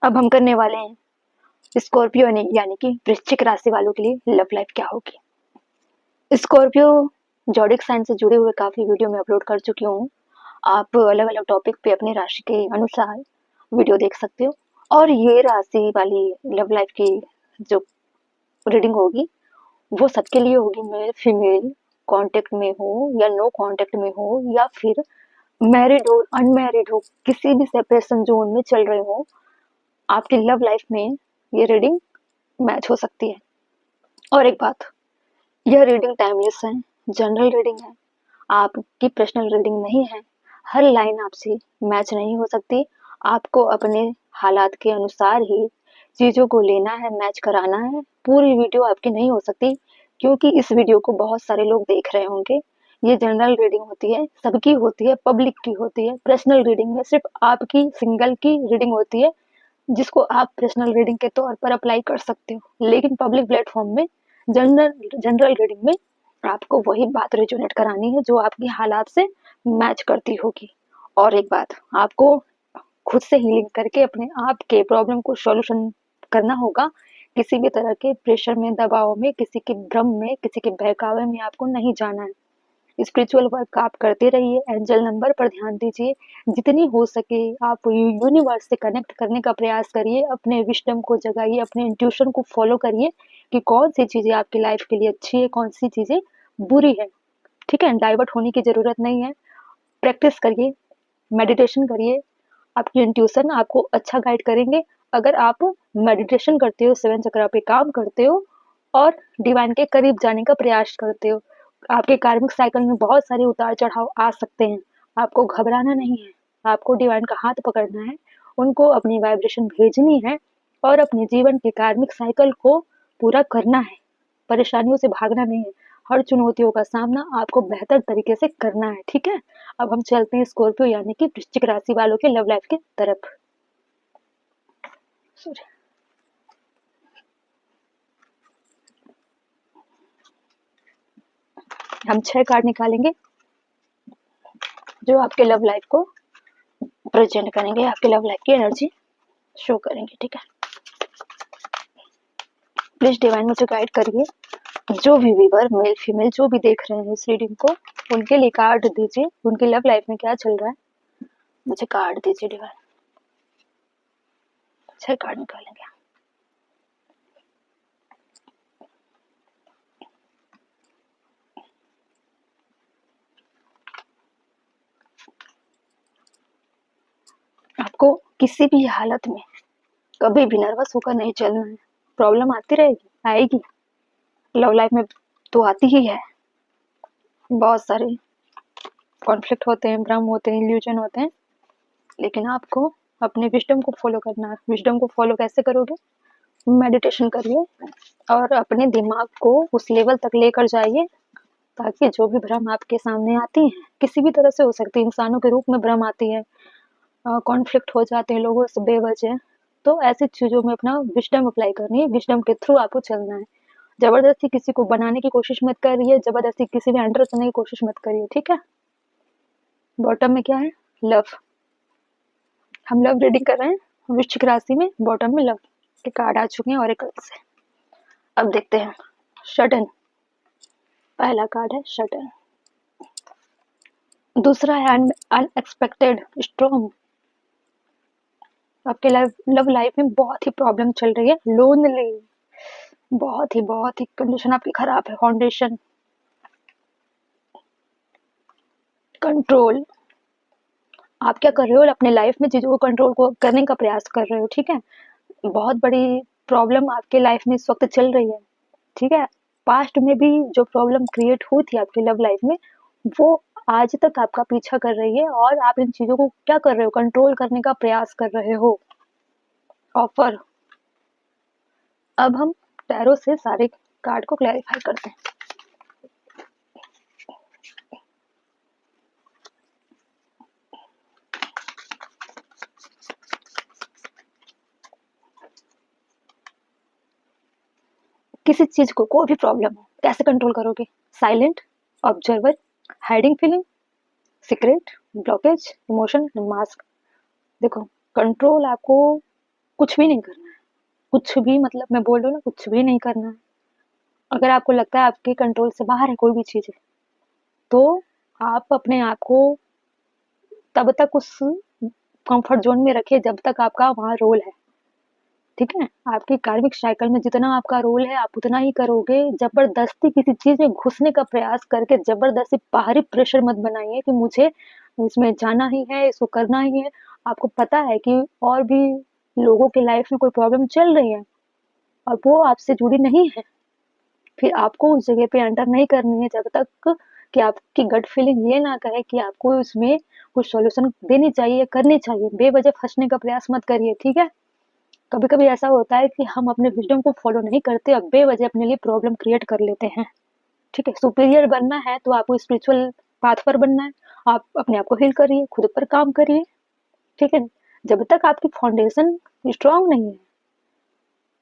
अब हम करने वाले हैं स्कॉर्पियो यानी कि वृश्चिक राशि वालों के लिए लव लाइफ क्या होगी। स्कॉर्पियो जॉडिक साइन से जुड़े हुए काफी वीडियो में अपलोड कर चुकी हूँ। आप अलग अलग टॉपिक पे अपनी राशि के अनुसार वीडियो देख सकते हो। और ये राशि वाली लव लाइफ की जो रीडिंग होगी वो सबके लिए होगी, मेल फीमेल, कांटेक्ट में हो या नो कांटेक्ट में हो, या फिर मैरिड हो अनमैरिड हो, किसी भी सेपरेशन जोन में चल रहे हो, आपकी लव लाइफ में ये रीडिंग मैच हो सकती है। और एक बात, यह रीडिंग टाइमलेस है, जनरल रीडिंग है, आपकी पर्सनल रीडिंग नहीं है। हर लाइन आपसे मैच नहीं हो सकती। आपको अपने हालात के अनुसार ही चीज़ों को लेना है, मैच कराना है। पूरी वीडियो आपकी नहीं हो सकती क्योंकि इस वीडियो को बहुत सारे लोग देख रहे होंगे। ये जनरल रीडिंग होती है, सबकी होती है, पब्लिक की होती है। पर्सनल रीडिंग में सिर्फ आपकी सिंगल की रीडिंग होती है जिसको आप पर्सनल रीडिंग के तौर पर अप्लाई कर सकते हो। लेकिन पब्लिक प्लेटफॉर्म में जनरल रीडिंग में आपको वही बात रेजोनेट करानी है जो आपकी हालात से मैच करती होगी। और एक बात, आपको खुद से हीलिंग करके अपने आप के प्रॉब्लम को सॉल्यूशन करना होगा। किसी भी तरह के प्रेशर में, दबाव में, किसी के भ्रम में, किसी के बहकावे में आपको नहीं जाना है। स्पिरिचुअल वर्क आप करते रहिए, एंजल नंबर पर ध्यान दीजिए, जितनी हो सके आप यूनिवर्स से कनेक्ट करने का प्रयास करिए, अपने विजडम को जगाइए, अपने इंट्यूशन को फॉलो करिए कि कौन सी चीज़ें आपकी लाइफ के लिए अच्छी है, कौन सी चीज़ें बुरी है। ठीक है, डाइवर्ट होने की ज़रूरत नहीं है। प्रैक्टिस करिए, मेडिटेशन करिए, आपकी इंट्यूशन आपको अच्छा गाइड करेंगे। अगर आप मेडिटेशन करते हो, 7 चक्रा पे काम करते हो और डिवाइन के करीब जाने का प्रयास करते हो, आपके कार्मिक साइकिल में बहुत सारे उतार चढ़ाव आ सकते हैं। आपको घबराना नहीं है, आपको डिवाइन का हाथ पकड़ना है, उनको अपनी वाइब्रेशन भेजनी है और अपने जीवन के कार्मिक साइकिल को पूरा करना है। परेशानियों से भागना नहीं है, हर चुनौतियों का सामना आपको बेहतर तरीके से करना है। ठीक है, अब हम चलते हैं स्कॉर्पियो यानी कि वृश्चिक राशि वालों के लव लाइफ की तरफ। हम 6 कार्ड निकालेंगे जो आपके लव लाइफ को प्रेजेंट करेंगे, आपके लव लाइफ की एनर्जी शो करेंगे। ठीक है, प्लीज डिवाइन मुझे गाइड करिए। जो भी व्यूअर मेल फीमेल जो भी देख रहे हैं इस रीडिंग को, उनके लिए कार्ड दीजिए। उनकी लव लाइफ में क्या चल रहा है, मुझे कार्ड दीजिए डिवाइन। 6 कार्ड निकालेंगे। आपको किसी भी हालत में कभी भी नर्वस होकर नहीं चलना है। प्रॉब्लम आती रहेगी, आएगी, लव लाइफ में तो आती ही है। बहुत सारे कॉन्फ्लिक्ट होते हैं, भ्रम होते हैं, इल्यूजन होते हैं, लेकिन आपको अपने विजडम को फॉलो करना है। विजडम को फॉलो कैसे करोगे? मेडिटेशन करिए और अपने दिमाग को उस लेवल तक लेकर जाइए ताकि जो भी भ्रम आपके सामने आती हैं, किसी भी तरह से हो सकती है, इंसानों के रूप में भ्रम आती है, कॉन्फ्लिक्ट हो जाते हैं लोगों से बेवजह, तो ऐसी चीज़ों में अपना विजडम अप्लाई करनी है। विजडम के थ्रू आपको चलना है। जबरदस्ती किसी को बनाने की कोशिश मत करिए, जबरदस्ती किसी में एंटर करने की कोशिश मत करिए। ठीक है, बॉटम में क्या है? लव। हम लव रीडिंग कर रहे हैं वृश्चिक राशि में, बॉटम में लव के कार्ड आ चुके हैं ऑरेकल से। अब देखते हैं शटन। पहला कार्ड है शटन, दूसरा है अनएक्सपेक्टेड स्टॉर्म। आपके लव लाइफ में बहुत ही प्रॉब्लम चल रही है, लोनली, बहुत ही कंडीशन आपकी खराब है। Foundation, control. आप क्या कर रहे हो अपने लाइफ में, चीज़ों को कंट्रोल को करने का प्रयास कर रहे हो। ठीक है, बहुत बड़ी प्रॉब्लम आपके लाइफ में इस वक्त चल रही है। ठीक है, पास्ट में भी जो प्रॉब्लम क्रिएट हुई थी आपकी लव लाइफ में, वो आज तक आपका पीछा कर रही है और आप इन चीज़ों को क्या कर रहे हो, कंट्रोल करने का प्रयास कर रहे हो। ऑफर। अब हम टैरो से सारे कार्ड को क्लैरिफाई करते हैं। किसी चीज को, कोई भी प्रॉब्लम हो, कैसे कंट्रोल करोगे? Silent, observer, hiding feeling, secret, blockage, emotion, mask. देखो, कंट्रोल आपको कुछ भी नहीं करना है, कुछ भी, मतलब मैं बोल रही हूँ ना, कुछ भी नहीं करना है। अगर आपको लगता है आपके कंट्रोल से बाहर है कोई भी चीज़, तो आप अपने आप को तब तक उस कंफर्ट जोन में रखिए जब तक आपका वहाँ रोल है, ठीक है? आपकी कार्मिक साइकिल में जितना आपका रोल है, आप उतना ही करोगे। ज़बरदस्ती किसी चीज़ में घुसने का प्रयास करके ज़बरदस्ती बाहरी प्रेशर मत बनाइए कि मुझे इसमें जाना ही है, इसको करना ही है। आपको पता है कि और भी लोगों की लाइफ में कोई प्रॉब्लम चल रही है और वो आपसे जुड़ी नहीं है, फिर आपको उस जगह पे एंटर नहीं करनी है जब तक कि आपकी गट फीलिंग ये ना कहे कि आपको इसमें कुछ सॉल्यूशन देनी चाहिए, करनी चाहिए। बेवजह फँसने का प्रयास मत करिए, ठीक है? कभी-कभी ऐसा होता है कि हम अपने विज़डम को फ़ॉलो नहीं करते और बेवजह अपने लिए प्रॉब्लम क्रिएट कर लेते हैं, ठीक है? सुपीरियर बनना है तो आपको स्पिरिचुअल पाथ पर बनना है। आप अपने आप को हील करिए, खुद पर काम करिए, ठीक है? जब तक आपकी फाउंडेशन स्ट्रॉन्ग नहीं है,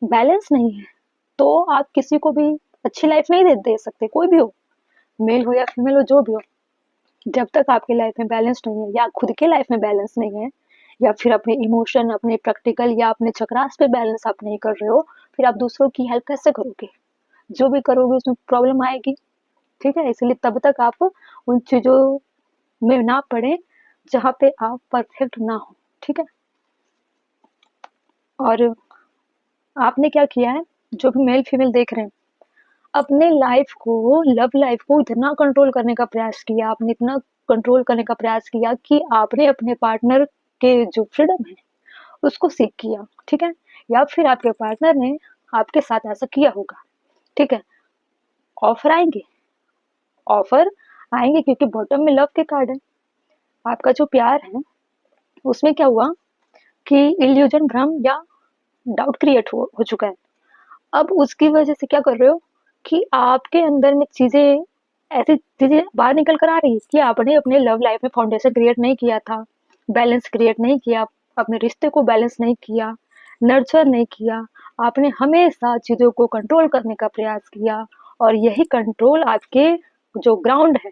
बैलेंस नहीं है, तो आप किसी को भी अच्छी लाइफ नहीं दे सकते, कोई भी हो, मेल हो या फीमेल हो, जो भी हो। जब तक आपकी लाइफ में बैलेंस नहीं है या खुद के लाइफ में बैलेंस नहीं है या फिर अपने इमोशन, अपने प्रैक्टिकल या अपने चक्रास पे बैलेंस आप नहीं कर रहे हो, फिर आप दूसरों की हेल्प कैसे करोगे? जो भी करोगे उसमें प्रॉब्लम आएगी, ठीक है? इसलिए तब तक आप उन चीज़ों में ना पड़े जहाँ पे आप परफेक्ट ना हो, ठीक है? और आपने क्या किया है, जो भी मेल फीमेल देख रहे हैं, अपने लाइफ को, लव लाइफ को इतना कंट्रोल करने का प्रयास किया, आपने इतना कंट्रोल करने का प्रयास किया कि आपने अपने पार्टनर के जो फ्रीडम है उसको सीक किया, ठीक है? या फिर आपके पार्टनर ने आपके साथ ऐसा किया होगा, ठीक है? ऑफर आएंगे, ऑफर आएंगे क्योंकि बॉटम में लव के कार्ड है। आपका जो प्यार है उसमें क्या हुआ कि इल्यूजन, भ्रम या डाउट क्रिएट हो चुका है। अब उसकी वजह से क्या कर रहे हो कि आपके अंदर में चीजें, ऐसी चीजें बाहर निकल कर आ रही है कि आपने अपने लव लाइफ में फाउंडेशन क्रिएट नहीं किया था, बैलेंस क्रिएट नहीं किया, अपने रिश्ते को बैलेंस नहीं किया, नर्चर नहीं किया। आपने हमेशा चीजों को कंट्रोल करने का प्रयास किया और यही कंट्रोल आपके जो ग्राउंड है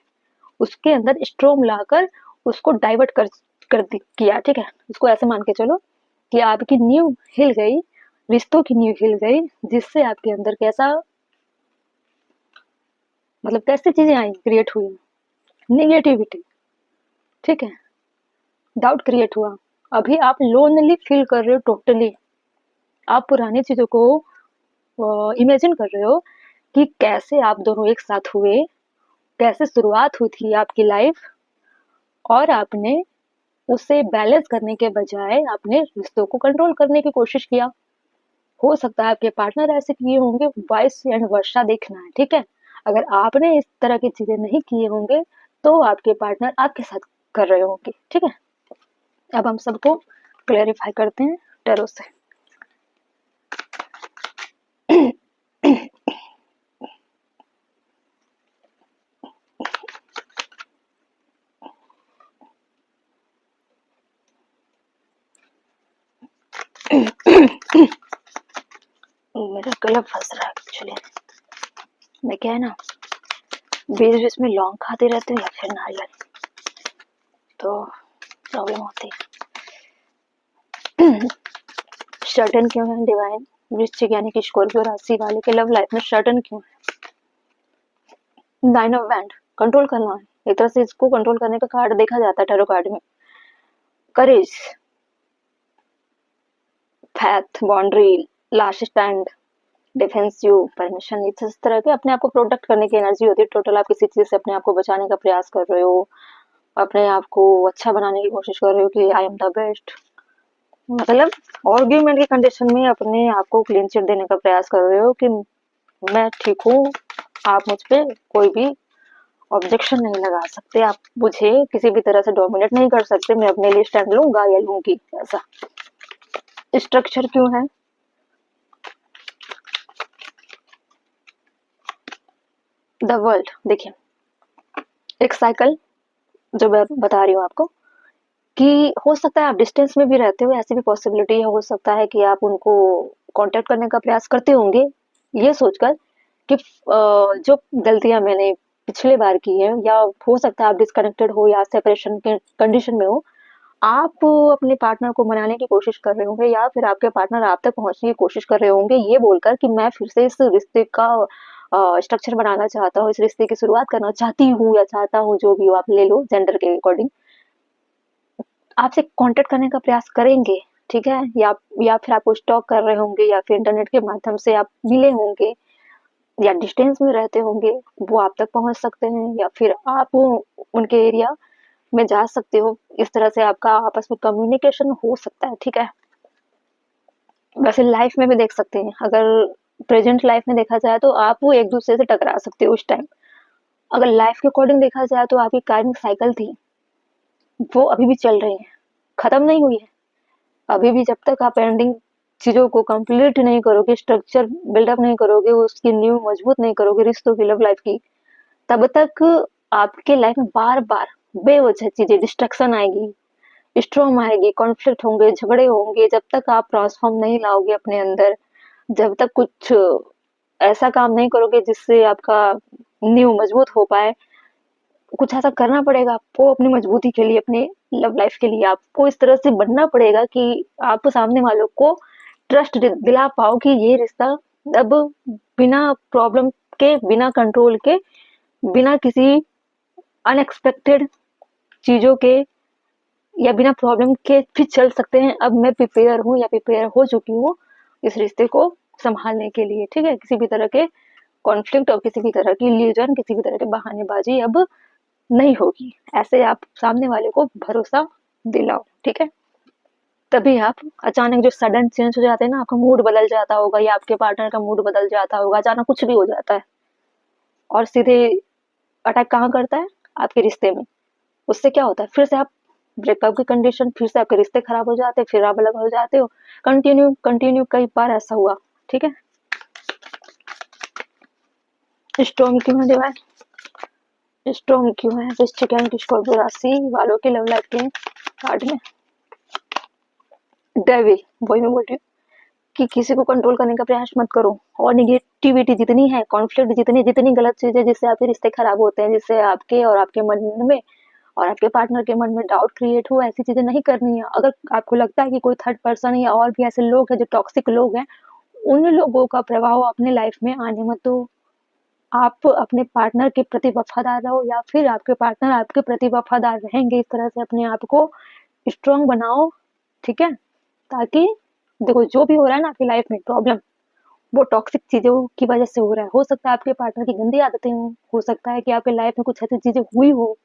उसके अंदर स्ट्रोम लाकर उसको डाइवर्ट किया, ठीक है? इसको ऐसे मान के चलो कि आपकी नींव हिल गई, रिश्तों की नींव हिल गई, जिससे आपके अंदर कैसा, मतलब कैसी चीजें आई, क्रिएट हुई, निगेटिविटी, ठीक है? डाउट क्रिएट हुआ। अभी आप लोनली फील कर रहे हो टोटली। आप पुरानी चीजों को इमेजिन कर रहे हो कि कैसे आप दोनों एक साथ हुए, कैसे शुरुआत हुई थी आपकी लाइफ, और आपने उसे बैलेंस करने के बजाय आपने रिश्तों को कंट्रोल करने की कोशिश किया। हो सकता है आपके पार्टनर ऐसे किए होंगे, वाइस एंड वर्षा देखना है, ठीक है? अगर आपने इस तरह की चीजें नहीं किए होंगे तो आपके पार्टनर आपके साथ कर रहे होंगे, ठीक है? अब हम सबको क्लेरिफाई करते हैं टैरो से। मेरा गला फंस रहा है एक्चुअली। मैं क्या है ना, बीच बीच में लौंग खाती रहती हूँ या फिर नारियल, तो प्रॉब्लम होती है। शर्टन क्यों है डिवाइन वृश्चिक यानी कि स्कॉर्पियो राशि वाले के लव लाइफ में शर्टन क्यों है? नाइन ऑफ वैंड, कंट्रोल करना है एक तरह से, इसको कंट्रोल करने का कार्ड देखा जाता है टैरो कार्ड में। Courage, faith, boundary, last stand, defensive, permission, इस तरह के अपने आप को प्रोटेक्ट करने की एनर्जी होती है। टोटल आप किसी चीज से अपने आप को बचाने का प्रयास कर रहे हो, अपने आप को अच्छा बनाने की कोशिश कर रहे हो कि आई एम द बेस्ट, मतलब आर्ग्यूमेंट की कंडीशन में अपने आप को क्लीन चिट देने का प्रयास कर रहे हो कि मैं ठीक हूँ, आप मुझ पे कोई भी ऑब्जेक्शन नहीं लगा सकते, आप मुझे किसी भी तरह से डोमिनेट नहीं कर सकते, मैं अपने लिए स्टैंड लूंगा या लूंगी। ऐसा स्ट्रक्चर क्यों है? द वर्ल्ड, देखिए एक साइकिल जो मैं बता रही हूँ आपको कि हो सकता है आप डिस्टेंस में भी रहते हो, ऐसी भी पॉसिबिलिटी है, हो सकता है कि आप उनको कांटेक्ट करने का प्रयास करते होंगे ये सोचकर कि जो गलतियां मैंने पिछले बार की है, या हो सकता है आप डिस्कनेक्टेड हो या सेपरेशन के कंडीशन में हो, आप अपने पार्टनर को मनाने की कोशिश कर रहे होंगे या फिर आपके पार्टनर आप तक पहुंचने की कोशिश कर रहे होंगे ये बोलकर कि मैं फिर से इस रिश्ते का स्ट्रक्चर बनाना चाहता हूँ, इस रिश्ते की शुरुआत करना चाहती हूँ या चाहता हूँ, जो भी हो आप ले लो जेंडर के अकॉर्डिंग। आपसे कांटेक्ट करने का प्रयास करेंगे, ठीक है, या फिर आपको स्टॉक कर रहे होंगे या फिर इंटरनेट के माध्यम से आप मिले होंगे या डिस्टेंस में रहते होंगे, वो आप तक पहुंच सकते हैं या फिर आप उनके एरिया में जा सकते हो। इस तरह से आपका आपस में कम्युनिकेशन हो सकता है, ठीक है। वैसे लाइफ में भी देख सकते हैं, अगर प्रेजेंट लाइफ में देखा जाए तो आप वो एक दूसरे से टकरा सकते हो उस टाइम। अगर लाइफ के अकॉर्डिंग देखा जाए तो आपकी कार्मिक साइकिल थी वो अभी भी चल रही है, खत्म नहीं हुई है। अभी भी जब तक आप एंडिंग चीजों को कंप्लीट नहीं करोगे, स्ट्रक्चर बिल्डअप नहीं करोगे, उसकी नींव मजबूत नहीं करोगे रिश्तों की, लव लाइफ की, तब तक आपके लाइफ में बार बार बेवजह चीजें डिस्ट्रक्शन आएगी, स्ट्रॉम आएगी, कॉन्फ्लिक्ट होंगे, झगड़े होंगे। जब तक आप ट्रांसफॉर्म नहीं लाओगे अपने अंदर, जब तक कुछ ऐसा काम नहीं करोगे जिससे आपका नींव मजबूत हो पाए, कुछ ऐसा करना पड़ेगा आपको अपनी मजबूती के लिए, अपने लव लाइफ के लिए। आपको इस तरह से बनना पड़ेगा कि आप सामने वालों को ट्रस्ट दिला पाओ कि ये रिश्ता अब बिना प्रॉब्लम के, बिना कंट्रोल के, बिना किसी अनएक्सपेक्टेड चीजों के या बिना प्रॉब्लम के भी चल सकते हैं। अब मैं प्रिपेयर हूँ या प्रिपेयर हो चुकी हूँ इस रिश्ते को संभालने के लिए, ठीक है। किसी भी तरह के कॉन्फ्लिक्ट और किसी भी तरह की इल्यूजन, किसी भी तरह के बहानेबाजी अब नहीं होगी। ऐसे आप सामने वाले को भरोसा दिलाओ, ठीक है। तभी आप अचानक जो सडन चेंज हो जाते हैं ना, आपका मूड बदल जाता होगा या आपके पार्टनर का मूड बदल जाता होगा, अचानक कुछ भी हो जाता है और सीधे अटैक कहाँ करता है? आपके रिश्ते में। उससे क्या होता है, फिर से आप ब्रेकअप की कंडीशन, फिर से आपके रिश्ते खराब हो जाते हैं, फिर आप अलग हो जाते हो। कंटिन्यू कंटिन्यू कई बार ऐसा हुआ, ठीक है। स्ट्रॉन्ग क्यों है डिवाइन? स्ट्रॉन्ग क्यों है वृश्चिक एंड स्कॉर्पियो राशि वालों के लव लाइफ के कार्ड में? डेविल, वही मैं बोल रही हूँ कि किसी को कंट्रोल करने का प्रयास मत करो। और निगेटिविटी जितनी है, कॉन्फ्लिक्ट जितनी जितनी गलत चीजें जिससे आपके रिश्ते खराब होते हैं, जिससे आपके और आपके मन में और आपके पार्टनर के मन में डाउट क्रिएट हो, ऐसी चीजें नहीं करनी है। अगर आपको लगता है कि कोई थर्ड पर्सन या और भी ऐसे लोग हैं जो टॉक्सिक लोग हैं, उन लोगों का प्रभाव अपने लाइफ में आने मत दो। आप अपने पार्टनर के प्रति वफादार रहो या फिर आपके पार्टनर आपके प्रति वफादार रहेंगे। इस तरह से अपने आप को स्ट्रांग बनाओ, ठीक है। ताकि देखो, जो भी हो रहा है ना आपकी लाइफ में प्रॉब्लम, वो टॉक्सिक चीजों की वजह से हो रहा है। हो सकता है आपके पार्टनर की गंदी आदतें हो सकता है कि आपके लाइफ में कुछ ऐसी चीजें हुई हो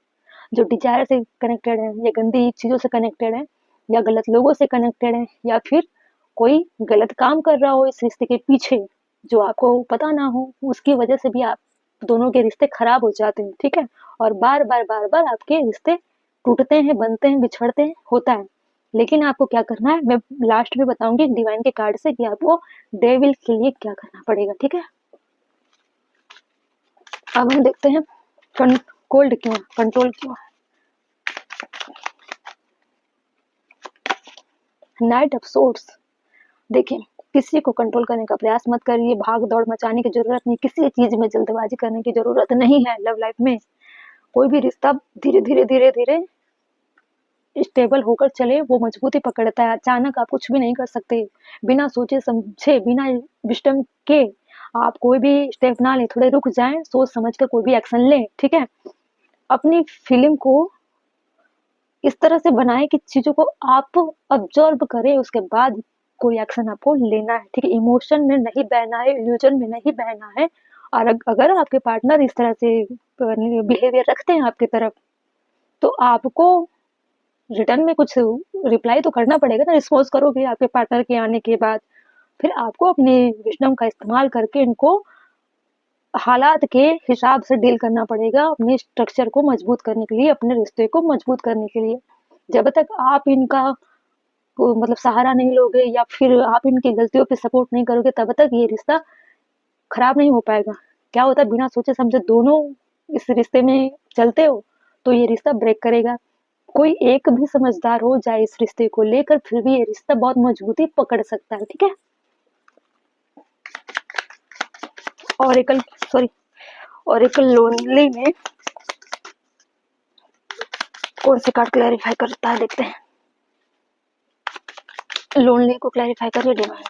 जो डिजायर से कनेक्टेड है या गंदी चीजों से कनेक्टेड है या गलत लोगों से कनेक्टेड है या फिर कोई गलत काम कर रहा हो इस रिश्ते के पीछे जो आपको पता ना हो, उसकी वजह से भी आप दोनों के रिश्ते खराब हो जाते हैं, ठीक है। और बार बार बार बार आपके रिश्ते टूटते हैं, बनते हैं, बिछड़ते हैं, होता है। लेकिन आपको क्या करना है, मैं लास्ट में बताऊंगी डिवाइन के कार्ड से कि आपको डेविल के लिए क्या करना पड़ेगा, ठीक है। अब हम देखते हैं कोल्ड क्यों, कंट्रोल क्यों है। नाइट ऑफ सोर्ड्स, देखिए, किसी को कंट्रोल करने का प्रयास मत करिए, भाग दौड़ मचाने की जरूरत नहीं, किसी चीज में जल्दबाजी करने की जरूरत नहीं है। लव लाइफ में कोई भी रिश्ता धीरे धीरे धीरे धीरे स्टेबल होकर चले, वो मजबूती पकड़ता है। अचानक आप कुछ भी नहीं कर सकते, बिना सोचे समझे, बिना विस्डम के आप कोई भी स्टेप ना ले, थोड़े रुक जाएं, सोच समझ कर कोई भी एक्शन लें, ठीक है। अपनी फीलिंग को इस तरह से बनाएं कि चीजों को आप ऑब्जर्व करें, उसके बाद कोई एक्शन आपको लेना है, ठीक है। इमोशन में नहीं बहना है, इल्यूजन में नहीं बहना है। और अगर आपके पार्टनर इस तरह से बिहेवियर रखते हैं आपकी तरफ, तो आपको रिटर्न में कुछ रिप्लाई तो करना पड़ेगा ना, रिस्पॉन्स करोगे आपके पार्टनर के आने के बाद। फिर आपको अपने विजडम का इस्तेमाल करके इनको हालात के हिसाब से डील करना पड़ेगा, अपने स्ट्रक्चर को मजबूत करने के लिए, अपने रिश्ते को मजबूत करने के लिए। जब तक आप इनका मतलब सहारा नहीं लोगे या फिर आप इनकी गलतियों पे सपोर्ट नहीं करोगे, तब तक ये रिश्ता खराब नहीं हो पाएगा। क्या होता है, बिना सोचे समझे दोनों इस रिश्ते में चलते हो तो ये रिश्ता ब्रेक करेगा। कोई एक भी समझदार हो जाए इस रिश्ते को लेकर, फिर भी ये रिश्ता बहुत मजबूती पकड़ सकता है, ठीक है। ऑरेकल, सॉरी, ऑरेकल लोनली में कौन से कार्ड क्लैरिफाई करता है, देखते हैं। लोनली को क्लैरिफाई करिए डिवाइन।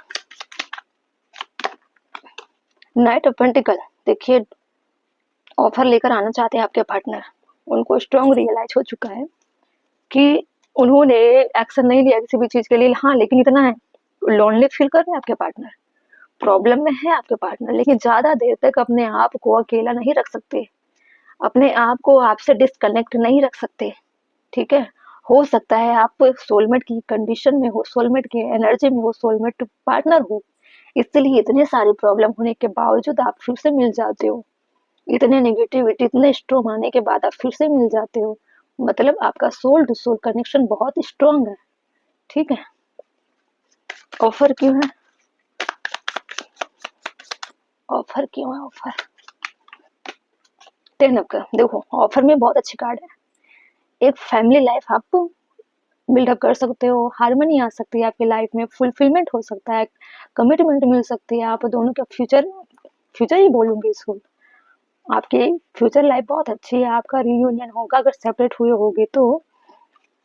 नाइट ऑफ पेंटिकल, देखिए ऑफर लेकर आना चाहते हैं आपके पार्टनर। उनको स्ट्रांग रियलाइज हो चुका है कि उन्होंने एक्शन नहीं लिया किसी भी चीज के लिए, हाँ लेकिन इतना है, लोनली फील कर रहे हैं आपके पार्टनर, प्रॉब्लम में है आपके पार्टनर, लेकिन ज्यादा देर तक अपने आप को अकेला नहीं रख सकते, अपने आप को आपसे डिस्कनेक्ट नहीं रख सकते। ठीक है, हो सकता है आप सोलमेट की कंडीशन में हो, सोलमेट की एनर्जी में हो, सोलमेट पार्टनर हो, इसलिए इतने सारी प्रॉब्लम होने के बावजूद आप फिर से मिल जाते हो, इतने नेगेटिविटी इतने स्ट्रॉन्ग आने के बाद आप फिर से मिल जाते हो, मतलब आपका सोल टू सोल कनेक्शन बहुत स्ट्रॉन्ग है। ठीक है, ऑफर क्यों है, ऑफर क्यों है, ऑफर 10 का देखो, ऑफर में बहुत अच्छी कार्ड है, एक फैमिली लाइफ आप बिल्डअप कर सकते हो, हार्मनी आ सकती है आपकी लाइफ में, फुलफिलमेंट हो सकता है, कमिटमेंट मिल सकती है, आप दोनों का फ्यूचर, फ्यूचर ही बोलूंगी इसको, आपकी फ्यूचर लाइफ बहुत अच्छी है, आपका रियूनियन होगा अगर सेपरेट हुए होगे तो,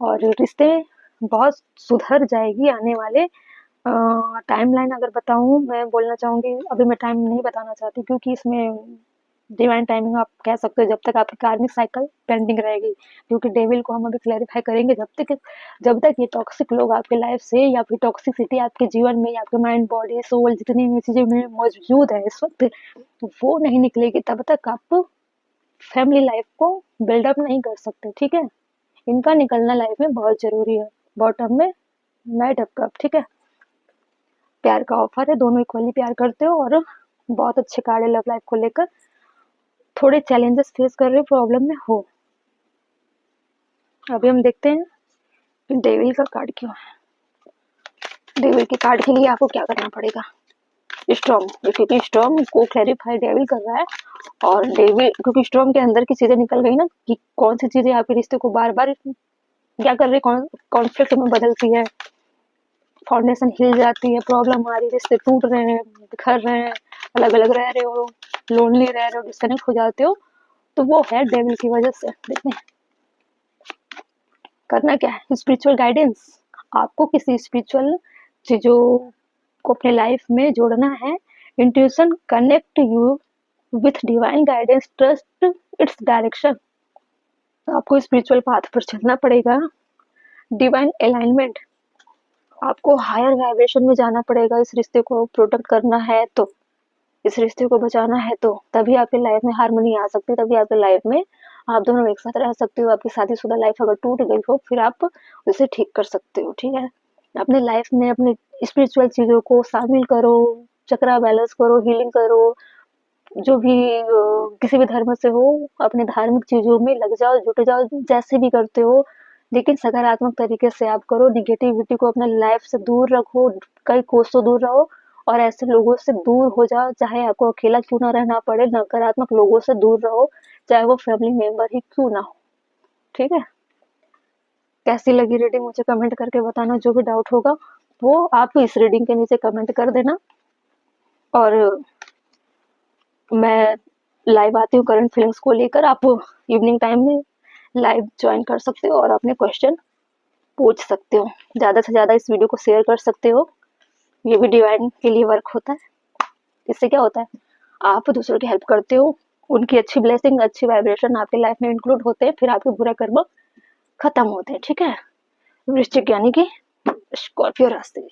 और रिश्ते बहुत सुधर जाएगी आने वाले टाइमलाइन अगर बताऊं, मैं बोलना चाहूंगी, अभी मैं टाइम नहीं बताना चाहती क्योंकि इसमें डिवाइन टाइमिंग आप कह सकते हो, जब तक आपकी कार्मिक साइकिल पेंडिंग रहेगी, क्योंकि डेविल को हम अभी क्लैरिफाई करेंगे, जब तक ये टॉक्सिक लोग आपके लाइफ से या फिर टॉक्सिसिटी आपके जीवन में या आपके माइंड बॉडी सोल जितनी भी चीजें में मौजूद है इस वक्त, वो नहीं निकलेगी, तब तक आप फैमिली लाइफ को बिल्डअप नहीं कर सकते। ठीक है, इनका निकलना लाइफ में बहुत जरूरी है। बॉटम में नाइट ऑफ कप, ठीक है, प्यार का ऑफर है, दोनों इक्वली प्यार करते हो और बहुत अच्छे कार्ड है लव लाइफ को लेकर, थोड़े चैलेंजेस फेस कर रहे हो, प्रॉब्लम में हो। अभी हम देखते हैं कि डेविल का कार्ड क्यों है। डेविल के कार्ड के लिए आपको क्या करना पड़ेगा, स्टॉर्म, क्योंकि स्टॉर्म को क्लैरिफाई डेविल कर रहा है, और डेविल क्योंकि स्टॉर्म के अंदर की चीजें निकल गई ना कि कौन सी चीजें आपके रिश्ते को बार बार क्या कर रही है, कॉन्फ्लिक्ट में बदलती है, फाउंडेशन हिल जाती है, प्रॉब्लम आ रही है, रिश्ते टूट रहे हैं, बिखर रहे हैं, अलग अलग रह रहे हो, लोनली रह रहे हो, डिस्कनेक्ट हो जाते हो, तो वो है डेविल की वजह से। देखते हैं करना क्या है, स्पिरिचुअल गाइडेंस, आपको किसी स्पिरिचुअल चीजों को अपने लाइफ में जोड़ना है, intuition connect you with divine guidance, trust its direction, आपको स्पिरिचुअल पाथ पर चलना पड़ेगा, डिवाइन अलाइनमेंट, आपको हायर वाइब्रेशन में जाना पड़ेगा, इस रिश्ते को प्रोटेक्ट करना है तो, इस रिश्ते को बचाना है तो, तभी आपकी लाइफ में हार्मनी आ सकती है, तभी आपकी लाइफ में आप दोनों एक साथ रह सकते हो, आपकी शादीशुदा लाइफ अगर टूट गई हो फिर आप उसे ठीक कर सकते हो। ठीक है, अपने लाइफ में अपनी स्पिरिचुअल चीजों को शामिल करो, चक्रा बैलेंस करो, हीलिंग करो, जो भी किसी भी धर्म से हो, अपने धार्मिक चीजों में लग जाओ, जुट जाओ, जैसे भी करते हो, लेकिन सकारात्मक तरीके से आप करो, निगेटिविटी को अपने लाइफ से दूर रखो, कई कोसों दूर रहो, और ऐसे लोगों से दूर हो जाओ, चाहे आपको अकेला क्यों ना रहना पड़े, नकारात्मक लोगों से दूर रहो, चाहे वो फैमिली मेंबर ही क्यों ना हो। ठीक है, कैसी लगी रीडिंग मुझे कमेंट करके बताना, जो भी डाउट होगा वो आप इस रीडिंग के नीचे कमेंट कर देना, और मैं लाइव आती हूँ करंट फीलिंग्स को लेकर, आप इवनिंग टाइम में लाइव ज्वाइन कर सकते हो और अपने क्वेश्चन पूछ सकते हो, ज़्यादा से ज़्यादा इस वीडियो को शेयर कर सकते हो, ये भी डिवाइन के लिए वर्क होता है। इससे क्या होता है, आप दूसरों की हेल्प करते हो, उनकी अच्छी ब्लेसिंग, अच्छी वाइब्रेशन आपके लाइफ में इंक्लूड होते हैं, फिर आपके बुरा कर्म खत्म होते हैं। ठीक है, वृश्चिक यानी कि स्कॉर्पियो राशि।